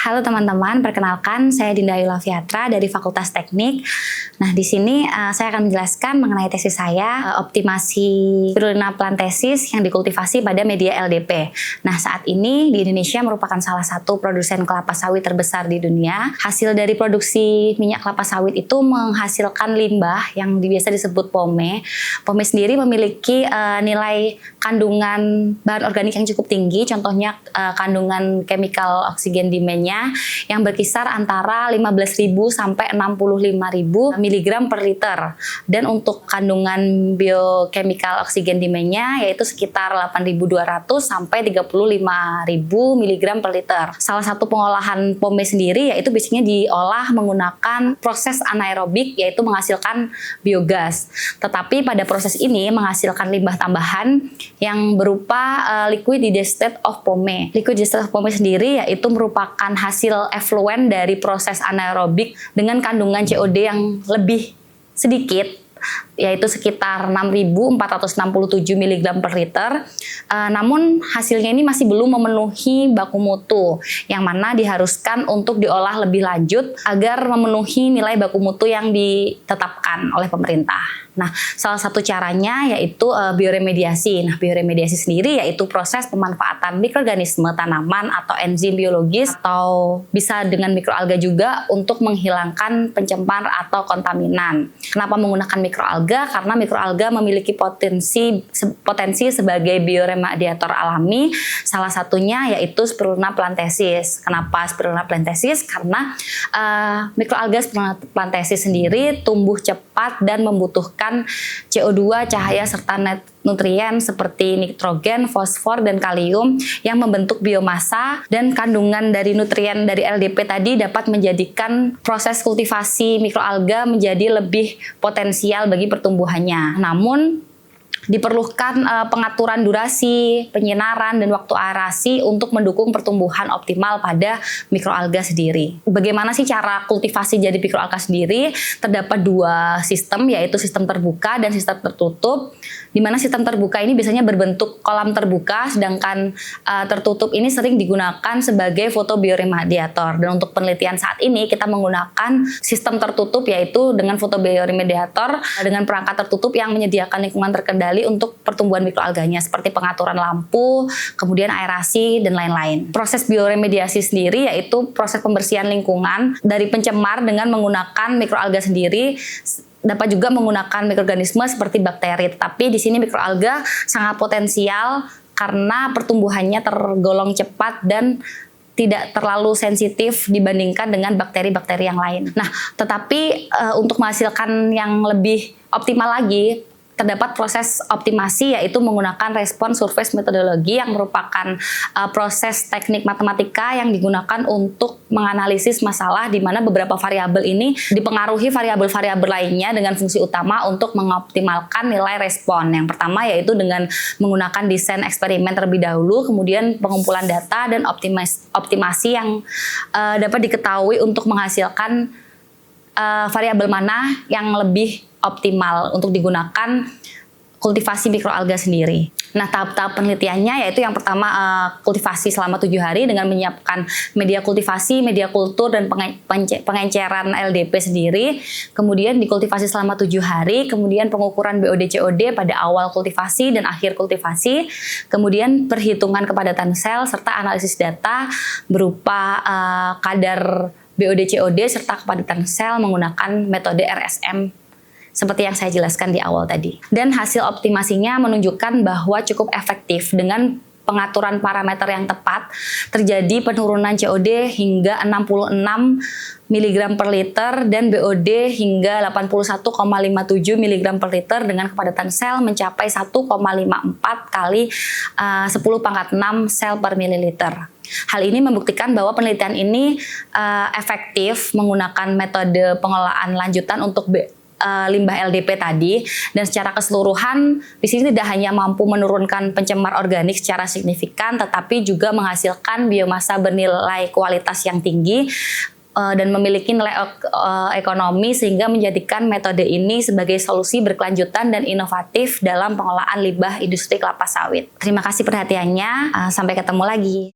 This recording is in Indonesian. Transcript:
Halo teman-teman, perkenalkan saya Dinda Yulaviatra dari Fakultas Teknik. Nah, di sini saya akan menjelaskan mengenai tesis saya, optimasi spirulina plantensis yang dikultivasi pada media LDP. Nah, saat ini di Indonesia merupakan salah satu produsen kelapa sawit terbesar di dunia. Hasil dari produksi minyak kelapa sawit itu menghasilkan limbah yang biasa disebut pome. Pome sendiri memiliki nilai kandungan bahan organik yang cukup tinggi, contohnya kandungan chemical oksigen demand yang berkisar antara 15.000 sampai 65.000 mg per liter. Dan untuk kandungan biochemical oksigen demand-nya yaitu sekitar 8.200 sampai 35.000 mg per liter. Salah satu pengolahan pome sendiri yaitu biasanya diolah menggunakan proses anaerobik, yaitu menghasilkan biogas. Tetapi pada proses ini menghasilkan limbah tambahan yang berupa liquid digestate of pome. Liquid digestate of pome sendiri yaitu merupakan hasil efluen dari proses anaerobik dengan kandungan COD yang lebih sedikit, yaitu sekitar 6.467 mg per liter. Namun hasilnya ini masih belum memenuhi baku mutu, yang mana diharuskan untuk diolah lebih lanjut agar memenuhi nilai baku mutu yang ditetapkan oleh pemerintah. Nah, salah satu caranya yaitu bioremediasi. Nah, bioremediasi sendiri yaitu proses pemanfaatan mikroorganisme tanaman atau enzim biologis, atau bisa dengan mikroalga juga untuk menghilangkan pencemar atau kontaminan. Kenapa menggunakan mikroalga? Karena mikroalga memiliki potensi sebagai bioremediator alami. Salah satunya yaitu spirulina plantensis. Kenapa spirulina plantensis? Karena mikroalga spirulina plantensis sendiri tumbuh cepat dan membutuhkan CO2, cahaya, serta nutrien seperti nitrogen, fosfor, dan kalium yang membentuk biomasa, dan kandungan dari nutrien dari LDP tadi dapat menjadikan proses kultivasi mikroalga menjadi lebih potensial bagi pertumbuhannya. Namun diperlukan pengaturan durasi, penyinaran, dan waktu aerasi untuk mendukung pertumbuhan optimal pada mikroalga sendiri. Bagaimana sih cara kultivasi jadi mikroalga sendiri? Terdapat dua sistem, yaitu sistem terbuka dan sistem tertutup. Di mana sistem terbuka ini biasanya berbentuk kolam terbuka, sedangkan tertutup ini sering digunakan sebagai fotobioremediator. Dan untuk penelitian saat ini kita menggunakan sistem tertutup, yaitu dengan fotobioremediator dengan perangkat tertutup yang menyediakan lingkungan terkendali untuk pertumbuhan mikroalganya, seperti pengaturan lampu, kemudian aerasi, dan lain-lain. Proses bioremediasi sendiri yaitu proses pembersihan lingkungan dari pencemar dengan menggunakan mikroalga sendiri. Dapat juga menggunakan mikroorganisme seperti bakteri, tetapi di sini mikroalga sangat potensial karena pertumbuhannya tergolong cepat dan tidak terlalu sensitif dibandingkan dengan bakteri-bakteri yang lain. Nah, tetapi untuk menghasilkan yang lebih optimal lagi, terdapat proses optimasi, yaitu menggunakan respon surface metodologi yang merupakan proses teknik matematika yang digunakan untuk menganalisis masalah di mana beberapa variabel ini dipengaruhi variabel-variabel lainnya dengan fungsi utama untuk mengoptimalkan nilai respon. Yang pertama yaitu dengan menggunakan desain eksperimen terlebih dahulu, kemudian pengumpulan data dan optimasi yang dapat diketahui untuk menghasilkan variabel mana yang lebih optimal untuk digunakan kultivasi mikroalga sendiri. Nah, tahap-tahap penelitiannya yaitu yang pertama kultivasi selama 7 hari dengan menyiapkan media kultivasi, media kultur, dan pengenceran LDP sendiri. Kemudian dikultivasi selama 7 hari, kemudian pengukuran BOD/COD pada awal kultivasi dan akhir kultivasi, kemudian perhitungan kepadatan sel serta analisis data berupa kadar BOD/COD serta kepadatan sel menggunakan metode RSM seperti yang saya jelaskan di awal tadi. Dan hasil optimasinya menunjukkan bahwa cukup efektif dengan pengaturan parameter yang tepat, terjadi penurunan COD hingga 66 mg per liter dan BOD hingga 81,57 mg per liter dengan kepadatan sel mencapai 1,54 kali 10 pangkat 6 sel per mililiter. Hal ini membuktikan bahwa penelitian ini efektif menggunakan metode pengelolaan lanjutan untuk limbah LDP tadi, dan secara keseluruhan di sini tidak hanya mampu menurunkan pencemar organik secara signifikan, tetapi juga menghasilkan biomasa bernilai kualitas yang tinggi dan memiliki nilai ekonomi, sehingga menjadikan metode ini sebagai solusi berkelanjutan dan inovatif dalam pengolahan limbah industri kelapa sawit. Terima kasih perhatiannya, sampai ketemu lagi.